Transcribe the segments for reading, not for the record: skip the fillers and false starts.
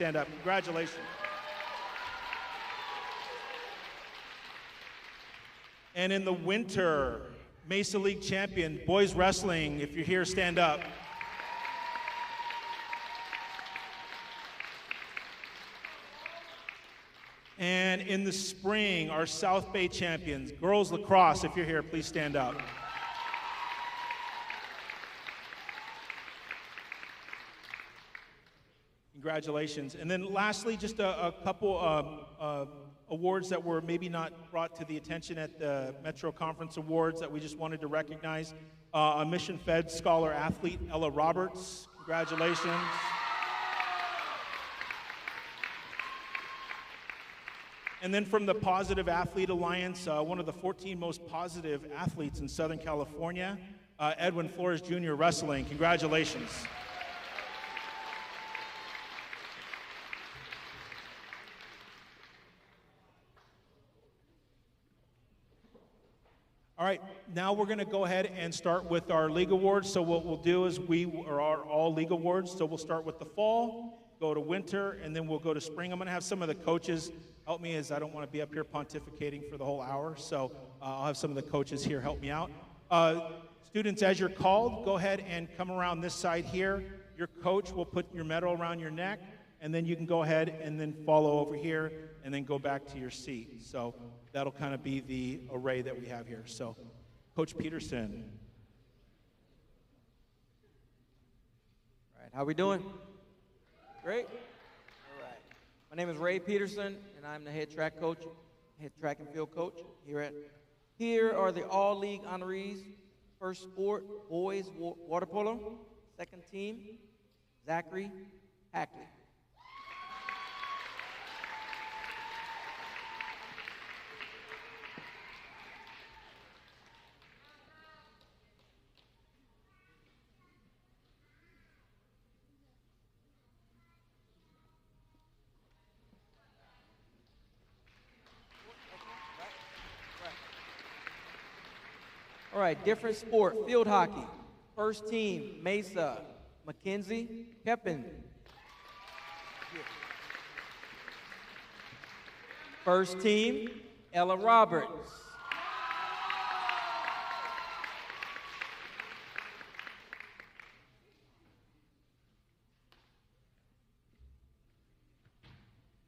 Stand up. Congratulations. And in the winter, Mesa League champion, boys wrestling, if you're here, stand up. And in the spring, our South Bay champions, girls lacrosse, if you're here, please stand up. Congratulations. And then lastly, just a couple awards that were maybe not brought to the attention at the Metro Conference Awards that we just wanted to recognize. A Mission Fed Scholar Athlete, Ella Roberts. Congratulations. And then from the Positive Athlete Alliance, one of the 14 most positive athletes in Southern California, Edwin Flores Jr. Wrestling. Congratulations. All right, now we're going to go ahead and start with our league awards. So what we'll do is we are all league awards. So we'll start with the fall, go to winter, and then we'll go to spring. I'm going to have some of the coaches help me, as I don't want to be up here pontificating for the whole hour. So I'll have some of the coaches here help me out. Students, as you're called, go ahead and come around this side here. Your coach will put your medal around your neck, and then you can go ahead and then follow over here and then go back to your seat. So that'll kind of be the array that we have here. So, Coach Peterson. All right, how we doing? Great? All right. My name is Ray Peterson, and I'm the head track coach, head track and field coach Here are the all-league honorees. First sport, boys water polo. Second team, Zachary Hackley. All right, different sport, field hockey. First team, Mesa, Mackenzie Keppen. First team, Ella Roberts.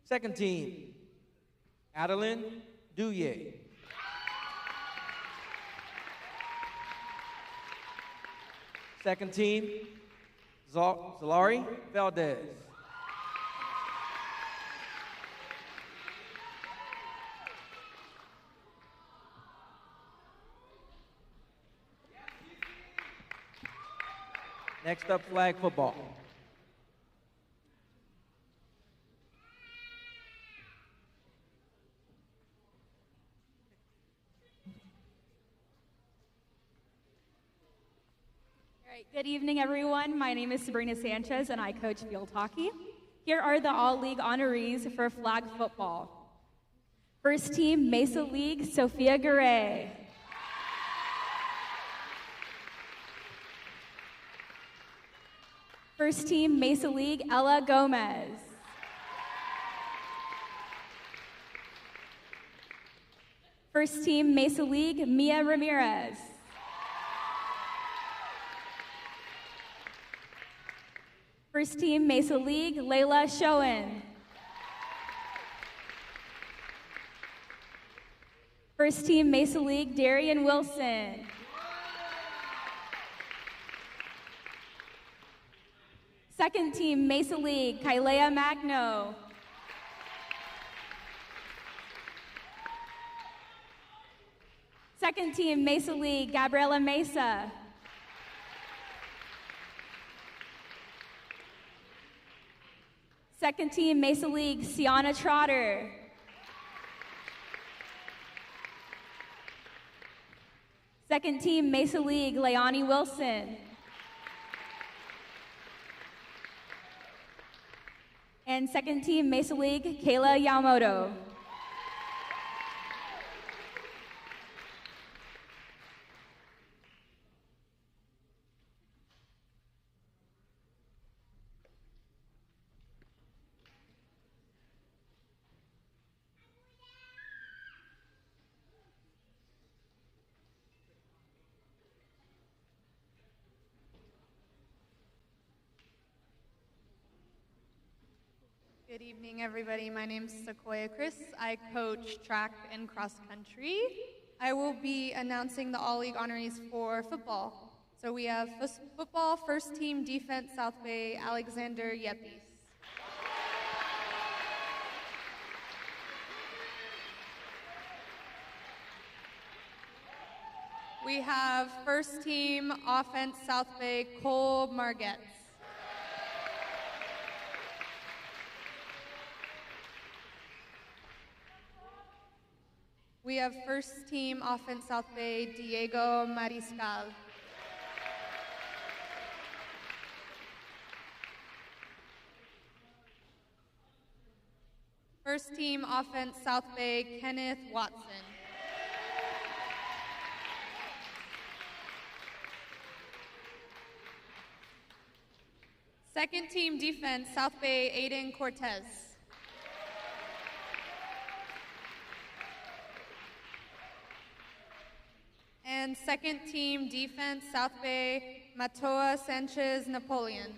Second team, Adeline Douye. Second team, Zalari Valdez. Next up, flag football. Good evening, everyone. My name is Sabrina Sanchez, and I coach field hockey. Here are the all-league honorees for flag football. First team, Mesa League, Sophia Garay. First team, Mesa League, Ella Gomez. First team, Mesa League, Mia Ramirez. First team, Mesa League, Layla Schoen. First team, Mesa League, Darian Wilson. Second team, Mesa League, Kailea Magno. Second team, Mesa League, Gabriela Mesa. Second team, Mesa League, Sienna Trotter. Second team, Mesa League, Leonie Wilson. And second team, Mesa League, Kayla Yamamoto. Good evening, everybody. My name is Sequoia Chris. I coach track and cross country. I will be announcing the All-League honorees for football. So we have football, first team defense, South Bay, Alexander Yepes. We have first team offense, South Bay, Cole Margetts. We have first team offense, South Bay, Diego Mariscal. First team offense, South Bay, Kenneth Watson. Second team defense, South Bay, Aiden Cortez. And second team defense, South Bay, Matoa Sanchez Napoleon.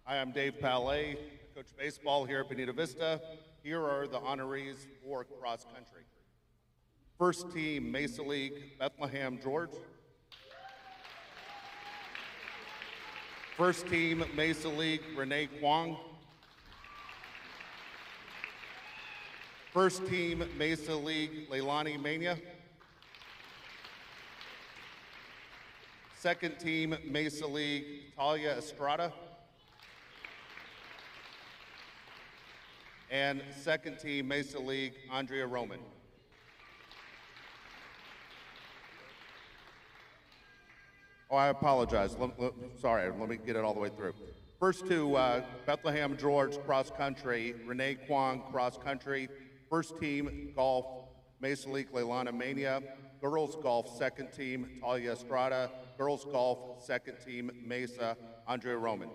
Hi, I'm Dave Palais, coach baseball here at Bonita Vista. Here are the honorees for cross country. First team, Mesa League, Bethlehem George. First team, Mesa League, Renee Kwong. First team, Mesa League, Leilani Mania. Second team, Mesa League, Talia Estrada. And second team, Mesa League, Andrea Roman. Oh, I apologize. Sorry, let me get it all the way through. First two, Bethlehem George, cross country, Renee Kwong, cross country. First team, golf, Mesa League, Leilana Mania. Girls golf, second team, Talia Estrada. Girls golf, second team, Mesa, Andrea Roman.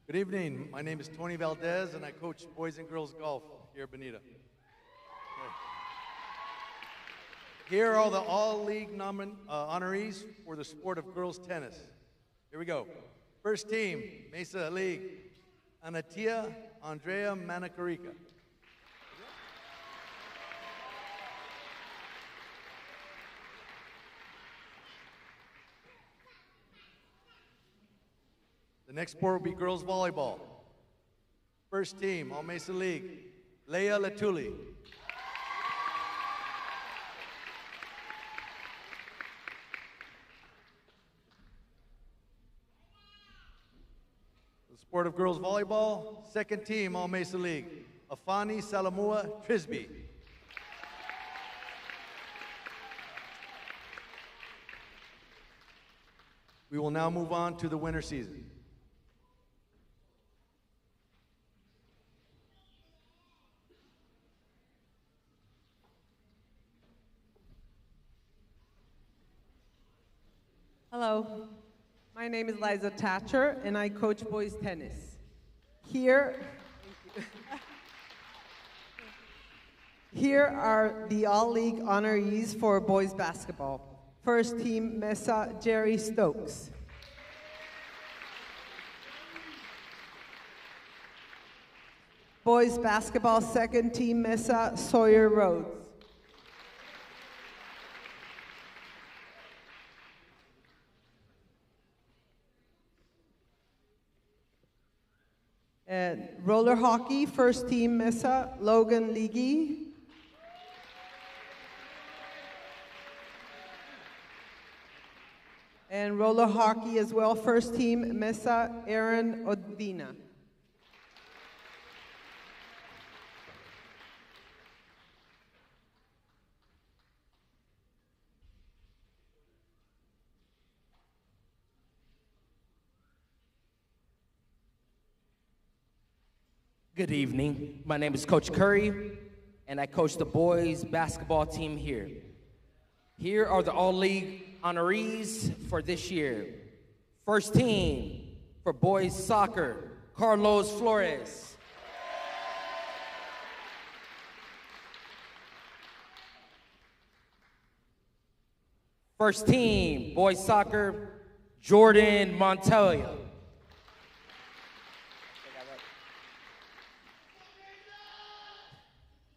Good evening. My name is Tony Valdez, and I coach boys and girls golf here at Bonita. Okay. Here are the all-league honorees for the sport of girls tennis. Here we go. First team, Mesa League, Anatia Andrea Manacarica. The next sport will be girls volleyball. First team, All Mesa League, Leia Latuli. The sport of girls volleyball, second team, All Mesa League, Afani Salamua Trisby. We will now move on to the winter season. Hello, my name is Liza Thatcher, and I coach boys tennis. Here are the all-league honorees for boys basketball. First team, Mesa Jerry Stokes. Boys basketball, second team, Mesa Sawyer Rhodes. And roller hockey, first team, Mesa Logan Leagy. And roller hockey as well, first team, Mesa Aaron Odina. Good evening. My name is Coach Curry, and I coach the boys basketball team here. Here are the All-League honorees for this year. First team for boys soccer, Carlos Flores. First team, boys soccer, Jordan Montoya.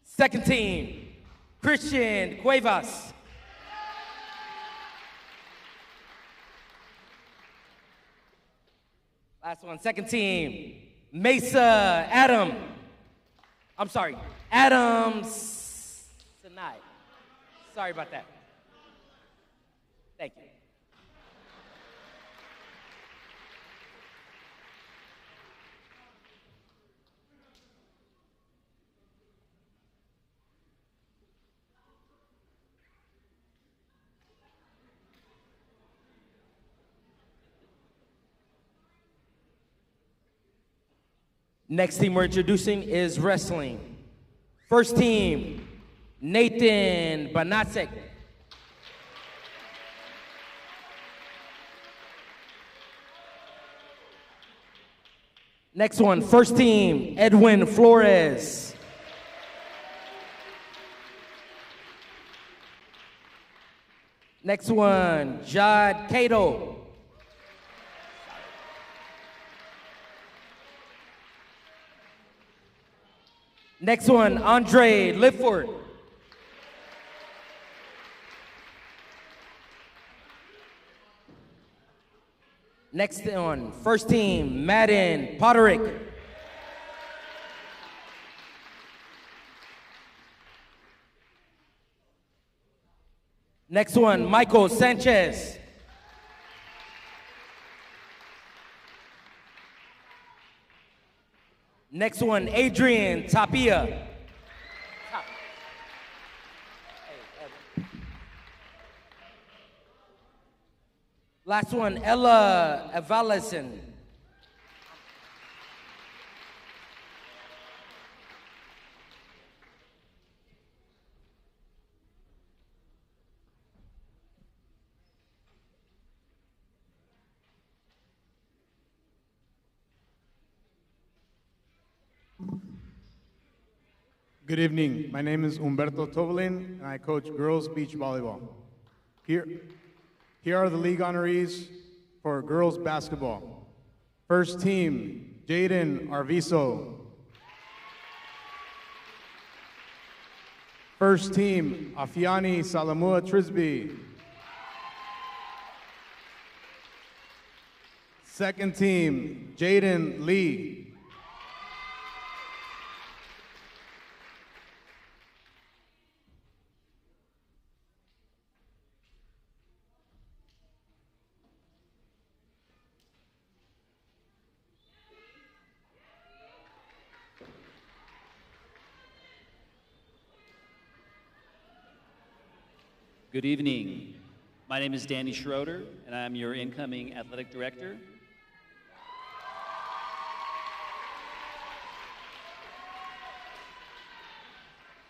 Second team, Christian Cuevas. Last one, second team, Adams tonight. Sorry about that. Thank you. Next team we're introducing is wrestling. First team, Nathan Banacek. Next one, first team, Edwin Flores. Next one, Jad Cato. Next one, Andre Lifford. Next one, first team, Madden Potterick. Next one, Michael Sanchez. Next one, Adrian Tapia. Last one, Ella Avalison. Good evening. My name is Humberto Tovalin, and I coach girls beach volleyball. Here are the league honorees for girls basketball. First team, Jaden Arvizo. First team, Afiani Salamua Trisby. Second team, Jaden Lee. Good evening. My name is Danny Schroeder, and I'm your incoming athletic director.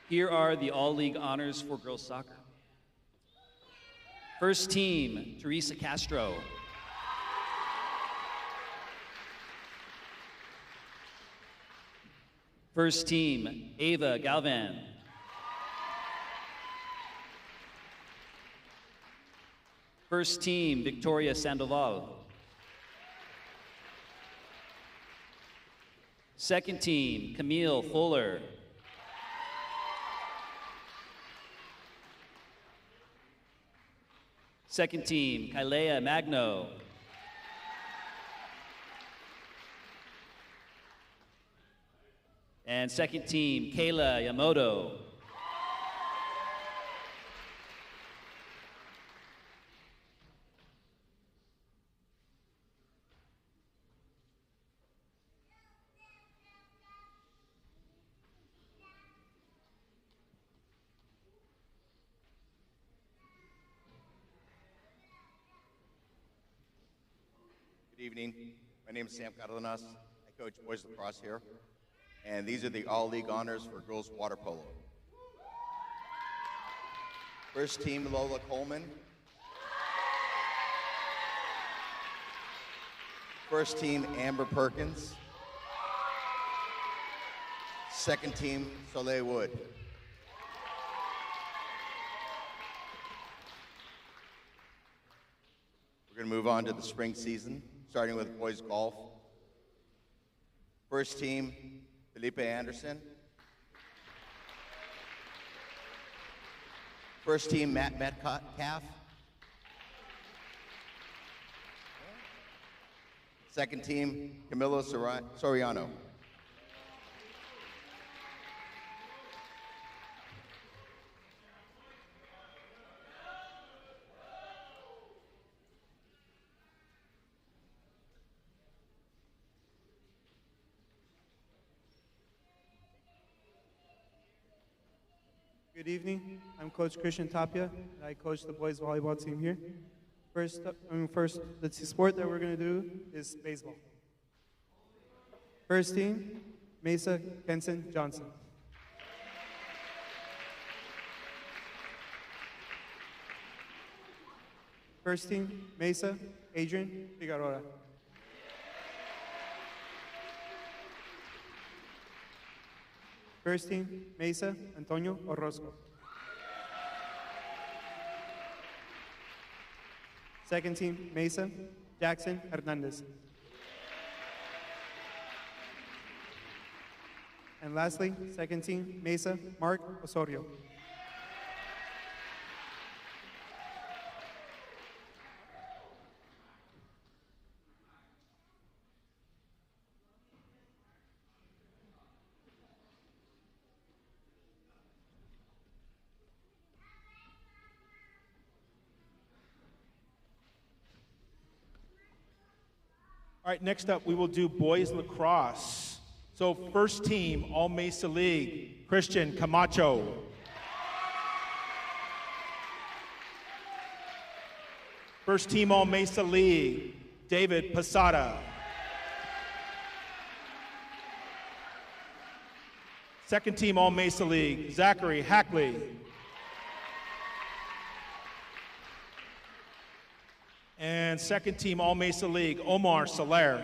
Here are the all-league honors for girls soccer. First team, Teresa Castro. First team, Ava Galvan. First team, Victoria Sandoval. Second team, Camille Fuller. Second team, Kailea Magno. And second team, Kayla Yamoto. Good evening. My name is Sam Cardenas. I coach boys lacrosse here. And these are the all-league honors for girls water polo. First team, Lola Coleman. First team, Amber Perkins. Second team, Soleil Wood. We're going to move on to the spring season, starting with boys golf. First team, Felipe Anderson. First team, Matt Metcalf. Second team, Camilo Soriano. Good evening. I'm Coach Christian Tapia, and I coach the boys volleyball team here. First, the sport that we're going to do is baseball. First team, Mesa Kenson Johnson. First team, Mesa Adrian Figueroa. First team, Mesa Antonio Orozco. Second team, Mesa Jackson Hernandez. And lastly, second team, Mesa Mark Osorio. All right, next up, we will do boys lacrosse. So first team, All Mesa League, Christian Camacho. First team, All Mesa League, David Posada. Second team, All Mesa League, Zachary Hackley. And second team, All Mesa League, Omar Soler.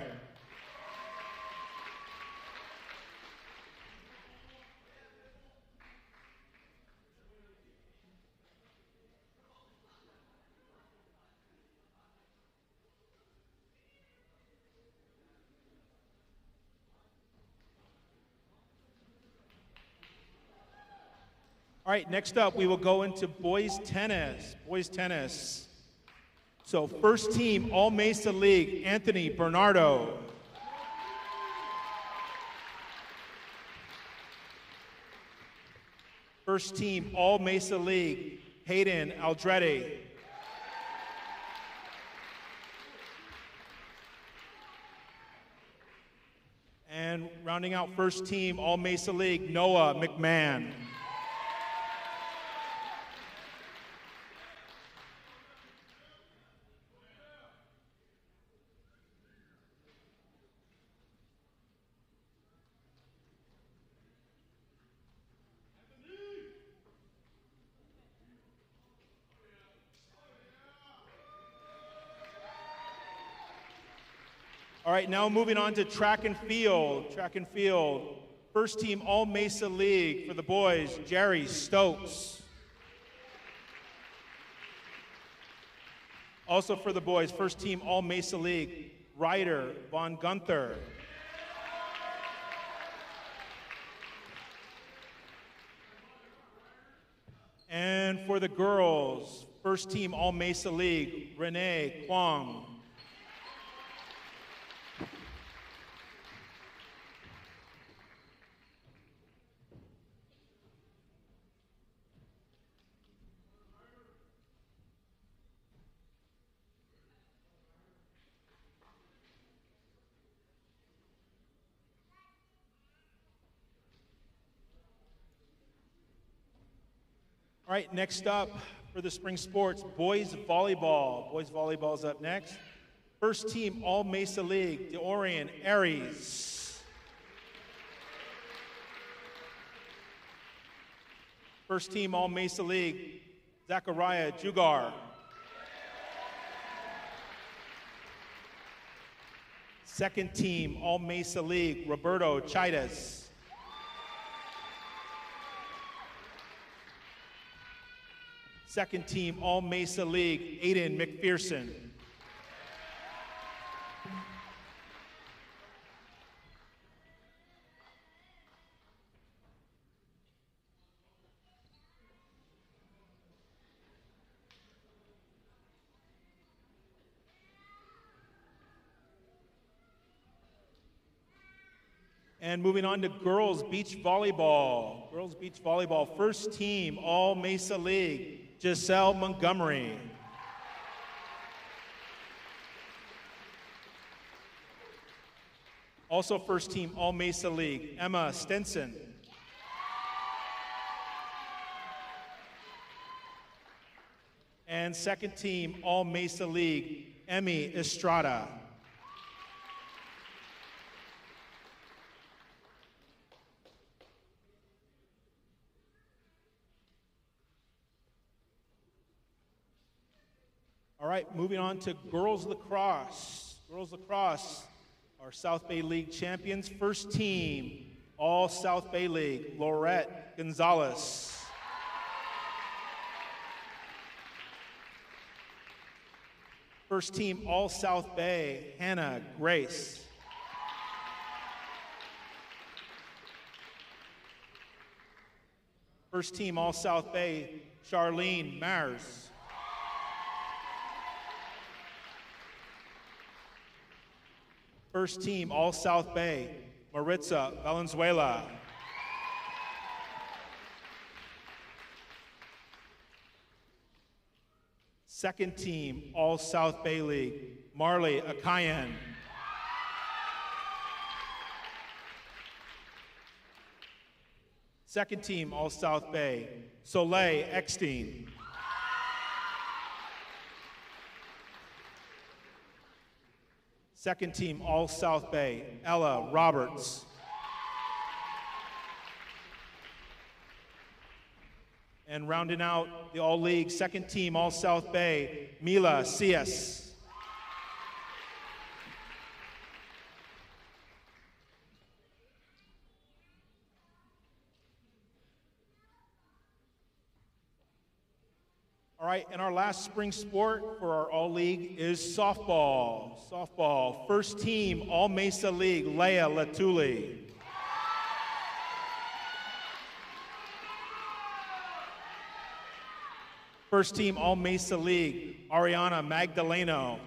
All right, next up, we will go into boys tennis. Boys tennis. So first team, All Mesa League, Anthony Bernardo. First team, All Mesa League, Hayden Aldrete. And rounding out first team, All Mesa League, Noah McMahon. All right, now moving on to track and field. Track and field. First team, All Mesa League for the boys, Jerry Stokes. Also for the boys, first team, All Mesa League, Ryder Von Gunther. And for the girls, first team, All Mesa League, Renee Kwong. All right, next up for the spring sports, boys volleyball. Boys volleyball is up next. First team, All Mesa League, Deorian Aries. First team All Mesa League, Zachariah Jugar. Second team All Mesa League, Roberto Chaides. Second team All Mesa League, Aiden McPherson. And moving on to girls beach volleyball. Girls beach volleyball, first team All Mesa League, Giselle Montgomery. Also first team All Mesa League, Emma Stenson. And second team All Mesa League, Emmy Estrada. All right, moving on to girls lacrosse. Girls lacrosse, our South Bay League champions. First team, All South Bay League, Laurette Gonzalez. First team, All South Bay, Hannah Grace. First team, All South Bay, Charlene Mars. First team, All South Bay, Maritza Valenzuela. Second team, All South Bay League, Marley Akayan. Second team, All South Bay, Soleil Eckstein. Second team, All South Bay, Ella Roberts. And rounding out the All League, second team, All South Bay, Mila Cias. All right, and our last spring sport for our All League is softball. Softball, first team, All Mesa League, Leah Latuli. First team, All Mesa League, Ariana Magdaleno.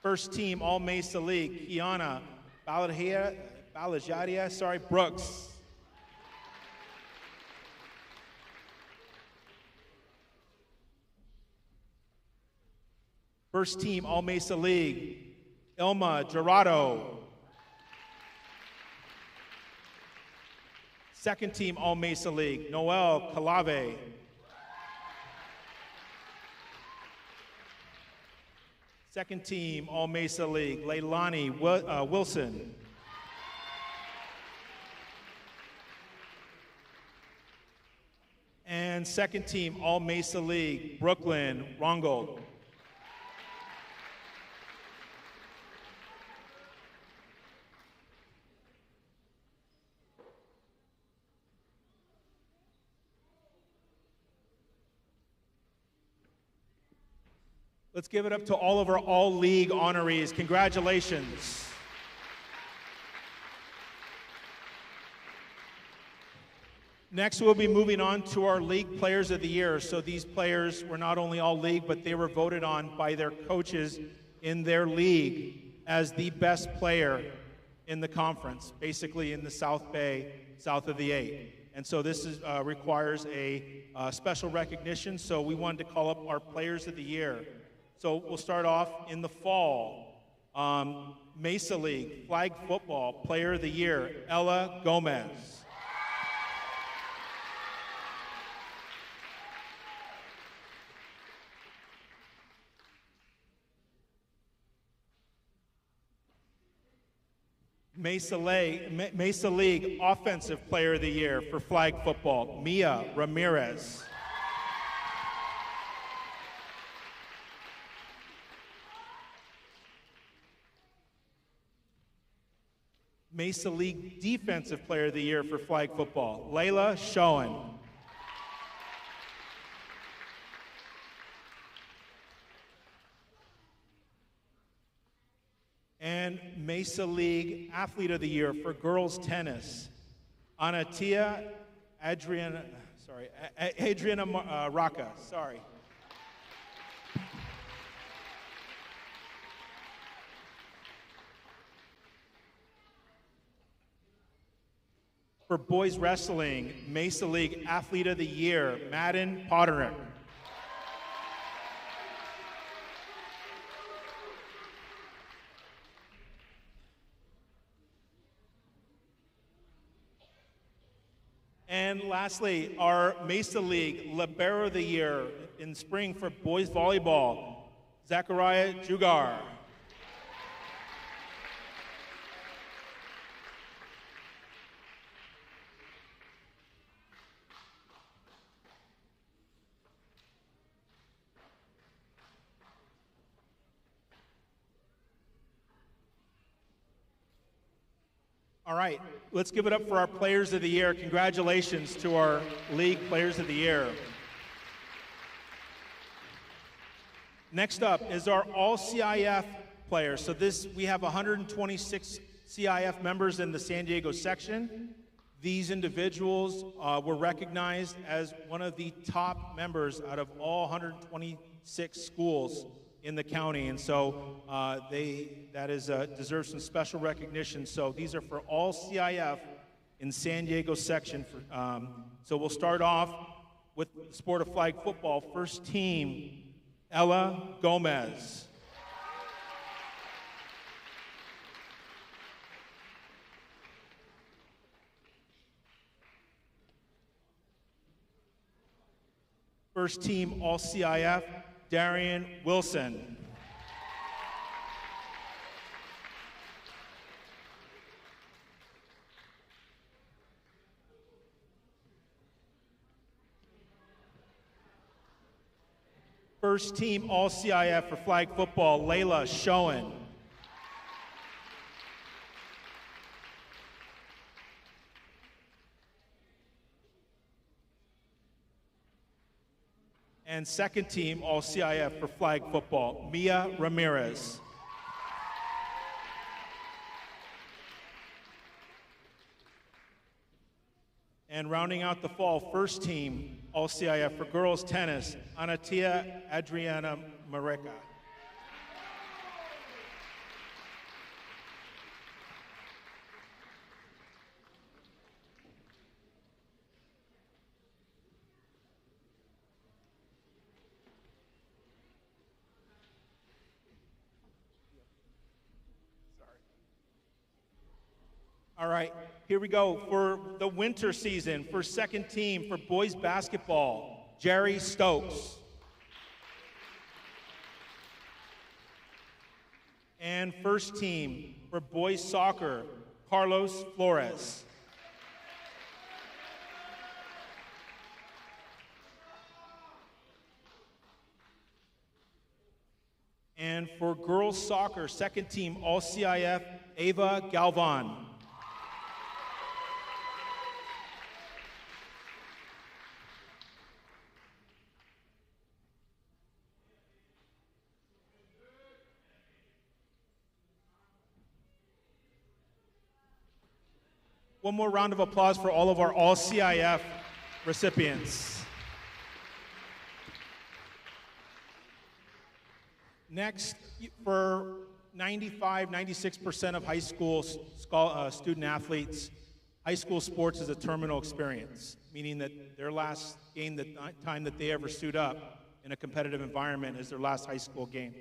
First team, All Mesa League, Kiana Balajadia, Brooks. First team, All Mesa League, Ilma Gerardo. Second team, All Mesa League, Noel Calave. Second team, All Mesa League, Leilani Wilson. And second team, All Mesa League, Brooklyn Rongold. Let's give it up to all of our All League honorees. Congratulations. Next, we'll be moving on to our League Players of the Year. So these players were not only All League, but they were voted on by their coaches in their league as the best player in the conference, basically in the South Bay, south of the 8. And so this requires a special recognition. So we wanted to call up our Players of the Year. So we'll start off in the fall. Mesa League, Flag Football, Player of the Year, Ella Gomez. Mesa League Offensive Player of the Year for flag football, Mia Ramirez. Mesa League Defensive Player of the Year for flag football, Layla Schoen. And Mesa League Athlete of the Year for girls tennis, Anatia Adriana Raka, sorry. For boys wrestling, Mesa League Athlete of the Year, Madden Potterick. And lastly, our Mesa League Libero of the Year in spring for boys volleyball, Zachariah Jugar. All right, let's give it up for our Players of the Year. Congratulations to our League Players of the Year. Next up is our All-CIF players. So we have 126 CIF members in the San Diego section. These individuals were recognized as one of the top members out of all 126 schools in the county, and so that deserves some special recognition. So these are for all CIF in San Diego section. So we'll start off with the sport of flag football. First team, Ella Gomez. First team, all CIF, Darian Wilson. First team all CIF for flag football, Layla Schoen. And second team all CIF for flag football, Mia Ramirez. And rounding out the fall, first team all CIF for girls tennis, Anatia Adriana Mareca. All right, here we go for the winter season. For second team for boys basketball, Jerry Stokes. And first team for boys soccer, Carlos Flores. And for girls soccer, second team all CIF, Ava Galvan. One more round of applause for all of our All-CIF recipients. Next, for 96% of high school student athletes, high school sports is a terminal experience, meaning that their last game, the time that they ever suit up in a competitive environment, is their last high school game.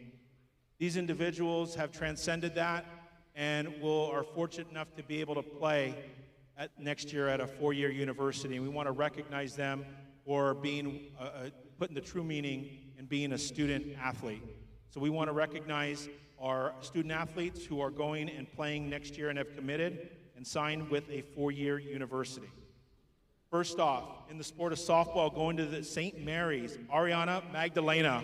These individuals have transcended that and are fortunate enough to be able to play next year at a four-year university. And we want to recognize them for being putting the true meaning in being a student athlete. So we want to recognize are student athletes who are going and playing next year and have committed and signed with a 4-year university. First off, in the sport of softball, going to the St. Mary's, Ariana Magdalena.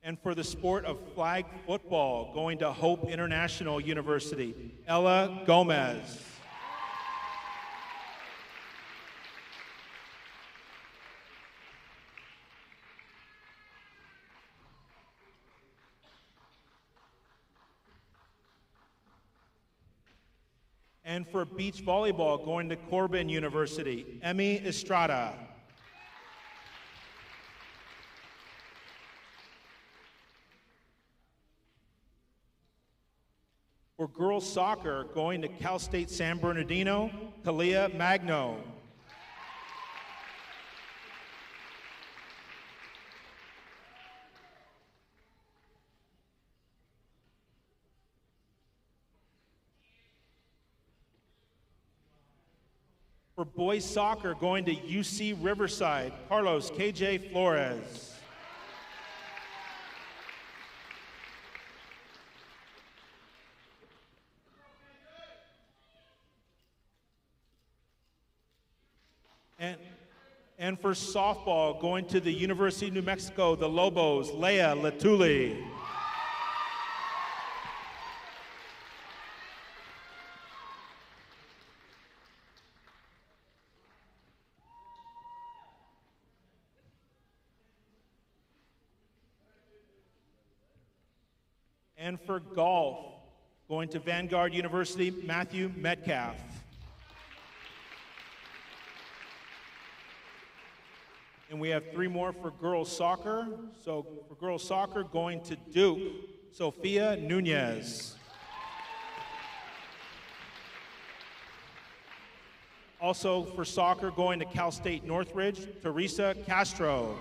And for the sport of flag football, going to Hope International University, Ella Gomez. And for beach volleyball, going to Corbin University, Emmy Estrada. For girls soccer, going to Cal State San Bernardino, Kalia Magno. For boys soccer, going to UC Riverside, Carlos KJ Flores. And for softball, going to the University of New Mexico, the Lobos, Leia Latuli. And for golf, going to Vanguard University, Matthew Metcalf. And we have 3 more for girls soccer. So for girls soccer, going to Duke, Sophia Nunez. Also for soccer, going to Cal State Northridge, Teresa Castro.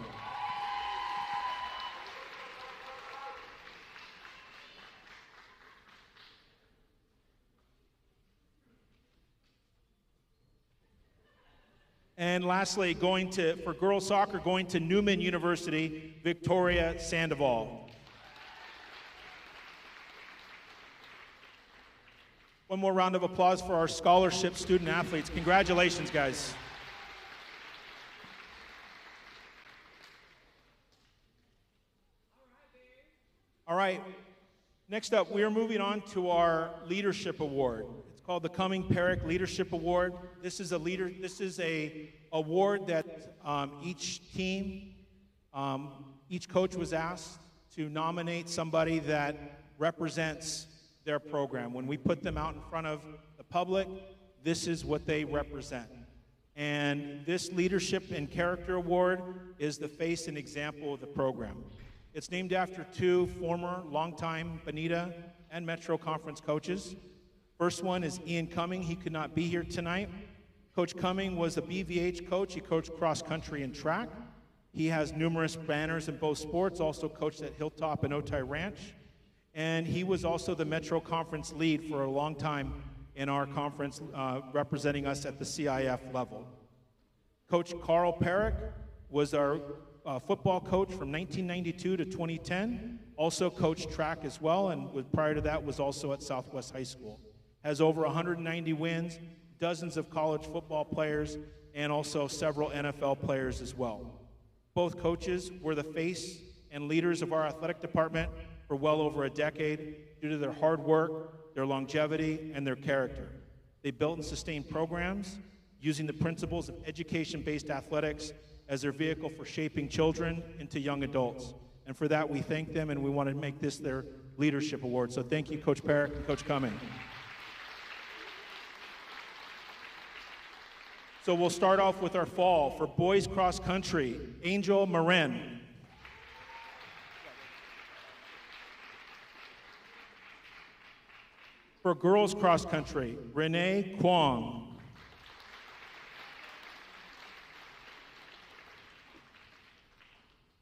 And lastly, for girls soccer, going to Newman University, Victoria Sandoval. One more round of applause for our scholarship student athletes. Congratulations, guys. All right, next up, we are moving on to our leadership award. It's called the Cumming Perrick Leadership Award. This is a award that each team, each coach was asked to nominate somebody that represents their program. When we put them out in front of the public, this is what they represent. And this Leadership and Character Award is the face and example of the program. It's named after 2 former longtime Bonita and Metro Conference coaches. First one is Ian Cumming. He could not be here tonight. Coach Cumming was a BVH coach. He coached cross country and track. He has numerous banners in both sports, also coached at Hilltop and Otay Ranch. And he was also the Metro Conference lead for a long time in our conference, representing us at the CIF level. Coach Carl Perrick was our football coach from 1992 to 2010. Also coached track as well, and prior to that was also at Southwest High School. Has over 190 wins, dozens of college football players, and also several NFL players as well. Both coaches were the face and leaders of our athletic department for well over a decade due to their hard work, their longevity, and their character. They built and sustained programs using the principles of education-based athletics as their vehicle for shaping children into young adults. And for that, we thank them, and we want to make this their leadership award. So thank you, Coach Perrick and Coach Cumming. So we'll start off with our fall. For boys cross country, Angel Marin. For girls cross country, Renee Kwong.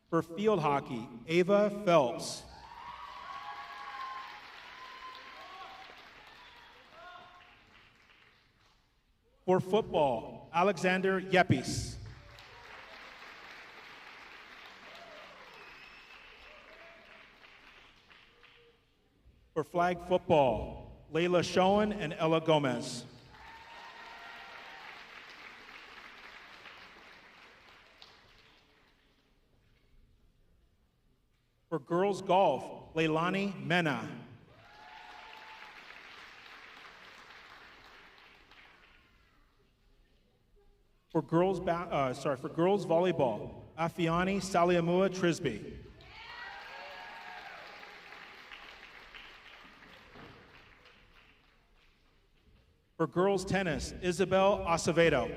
For field hockey, Ava Phelps. For football, Alexander Yepes. For flag football, Layla Schoen and Ella Gomez. For girls golf, Leilani Mena. For girls volleyball, Afiani Saliamua Trisby. For girls tennis, Isabel Acevedo.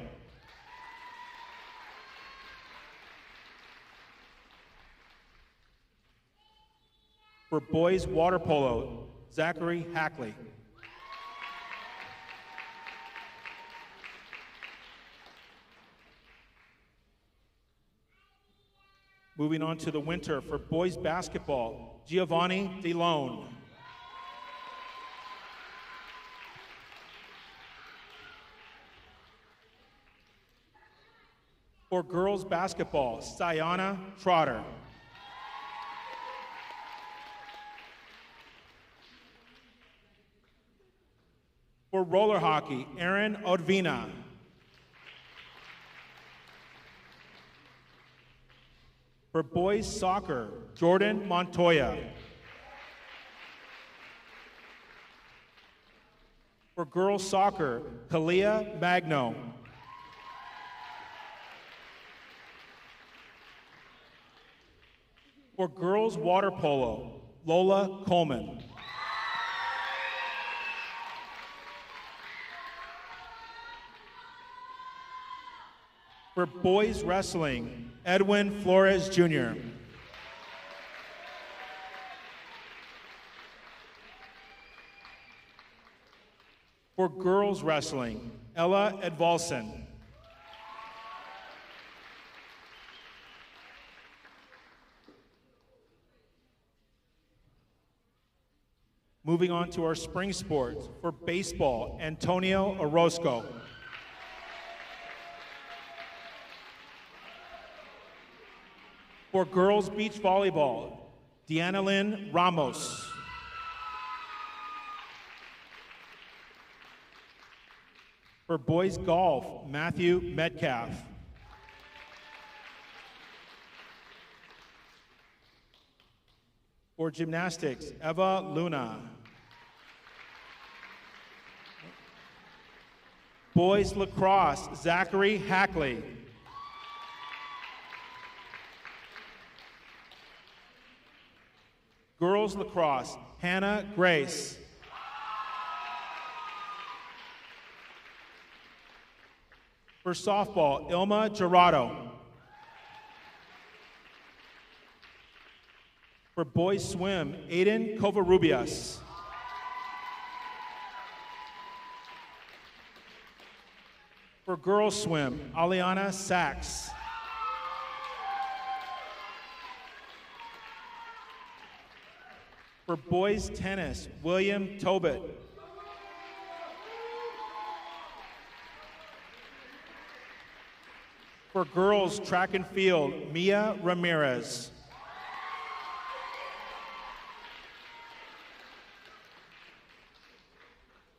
For boys water polo, Zachary Hackley. Moving on to the winter, for boys basketball, Giovanni DeLone. For girls basketball, Sayana Trotter. For roller hockey, Aaron Odvina. For boys soccer, Jordan Montoya. For girls soccer, Kalia Magno. For girls water polo, Lola Coleman. For boys wrestling, Edwin Flores Jr. For girls wrestling, Ella Edvalson. Moving on to our spring sports, for baseball, Antonio Orozco. For girls beach volleyball, Deanna Lynn Ramos. For boys golf, Matthew Metcalf. For gymnastics, Eva Luna. Boys lacrosse, Zachary Hackley. Girls lacrosse, Hannah Grace. For softball, Ilma Gerardo. For boys swim, Aiden Covarrubias. For girls swim, Aliana Sachs. For boys tennis, William Tobit. For girls track and field, Mia Ramirez.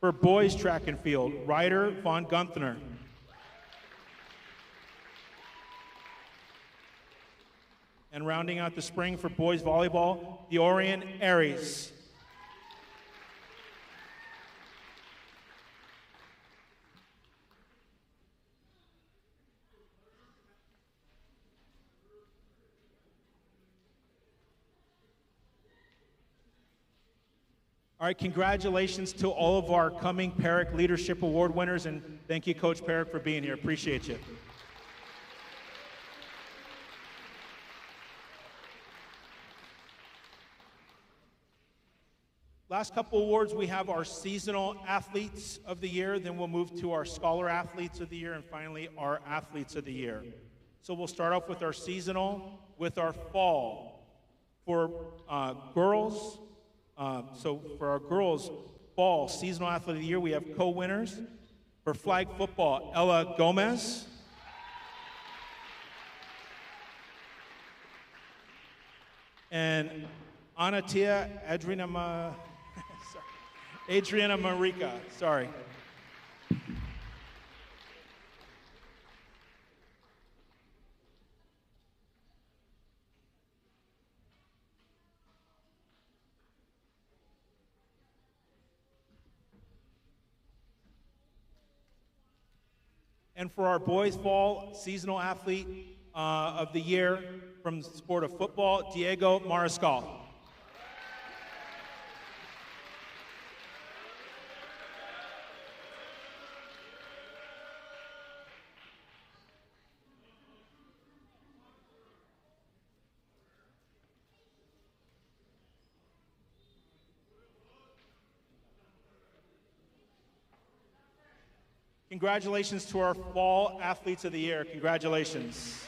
For boys track and field, Ryder Von Gunther. And rounding out the spring for boys volleyball, Deorian Aries. All right, congratulations to all of our coming Perrick Leadership Award winners, and thank you, Coach Perrick, for being here. Appreciate you. Last couple awards, we have our seasonal athletes of the year, then we'll move to our scholar athletes of the year, and finally our athletes of the year. So we'll start off with our seasonal, with our fall. For girls, so for our girls' fall seasonal athlete of the year, we have co-winners, For flag football, Ella Gomez. And Anatia Adriana Marica, sorry. And for our boys fall seasonal athlete of the year from the sport of football, Diego Mariscal. Congratulations to our fall athletes of the year. Congratulations.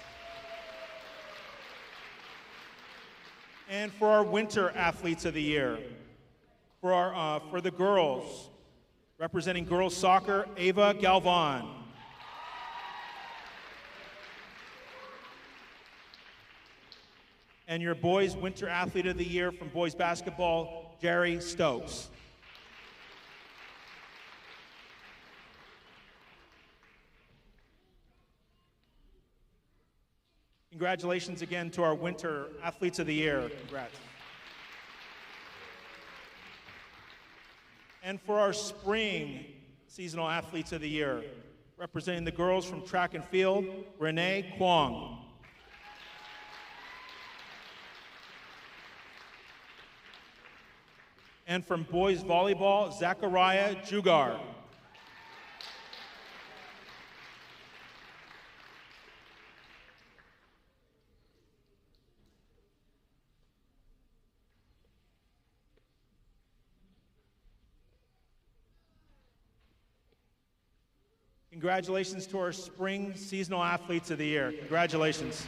And for our winter athletes of the year, for the girls, representing girls soccer, Ava Galvan. And your boys winter athlete of the year from boys basketball, Jerry Stokes. Congratulations again to our winter athletes of the year. Congrats. And for our spring seasonal athletes of the year, representing the girls from track and field, Renee Kwong. And from boys volleyball, Zachariah Jugar. Congratulations to our spring seasonal athletes of the year. Congratulations.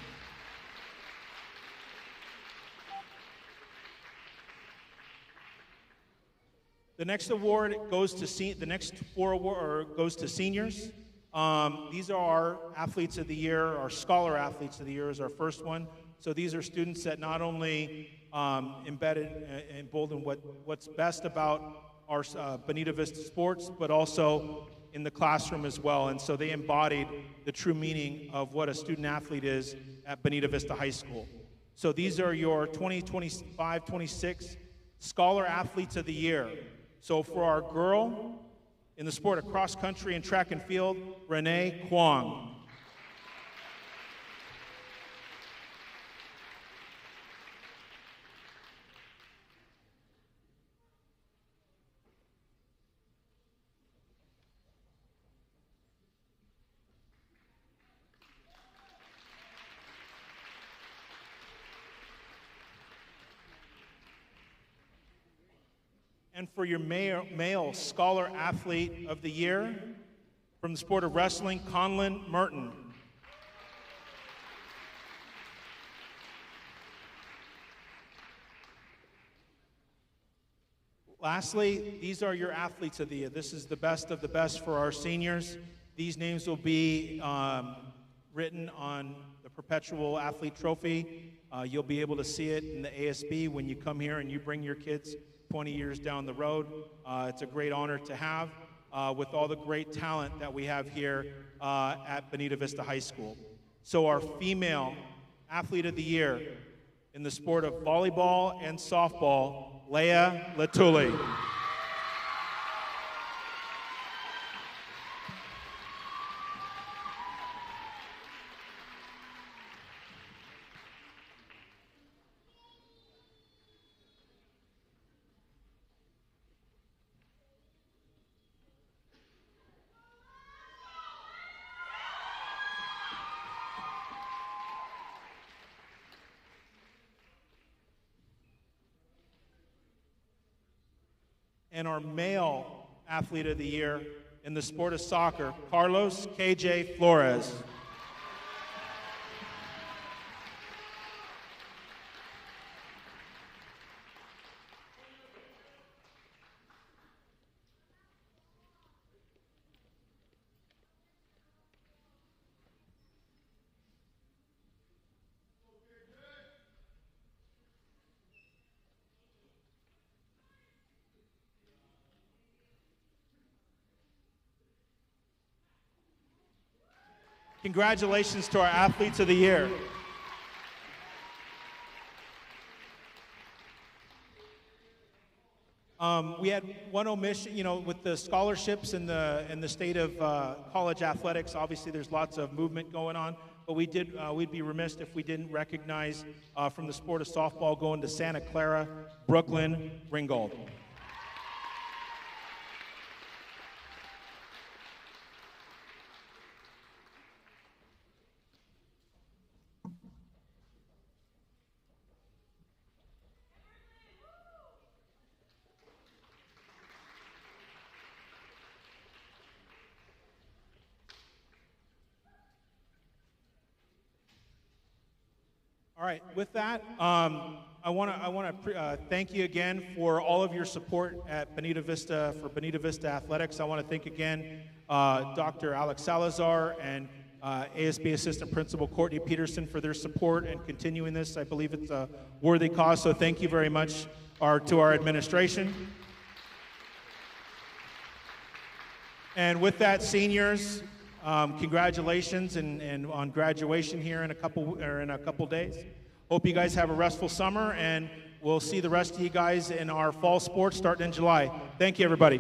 The next award goes to the next four award goes to seniors. These are our athletes of the year. Our scholar athletes of the year is our first one. So these are students that not only embedded and embolden what's best about our Bonita Vista sports, but also in the classroom as well. And so they embodied the true meaning of what a student athlete is at Bonita Vista High School. So these are your 2025-26 Scholar Athletes of the Year. So for our girl in the sport of cross country and track and field, Renee Kwong. And for your male Scholar Athlete of the Year, from the sport of wrestling, Conlon Merton. Lastly, these are your athletes of the year. This is the best of the best for our seniors. These names will be written on the perpetual athlete trophy. You'll be able to see it in the ASB when you come here and you bring your kids 20 years down the road. It's a great honor to have with all the great talent that we have here at Bonita Vista High School. So our female athlete of the year in the sport of volleyball and softball, Leah Latuli. And our male athlete of the year in the sport of soccer, Carlos KJ Flores. Congratulations to our Athletes of the Year. We had one omission, with the scholarships in the state of college athletics. Obviously, there's lots of movement going on, but we'd be remiss if we didn't recognize from the sport of softball going to Santa Clara, Brooklyn, Ringgold. All right, with that, I want to thank you again for all of your support at Bonita Vista, for Bonita Vista Athletics. I want to thank again Dr. Alex Salazar and ASB Assistant Principal Courtney Peterson for their support and continuing this. I believe it's a worthy cause, so thank you very much to our administration. And with that, seniors, congratulations and on graduation here in a couple days. Hope you guys have a restful summer, and we'll see the rest of you guys in our fall sports starting in July. Thank you, everybody.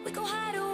We go hide away.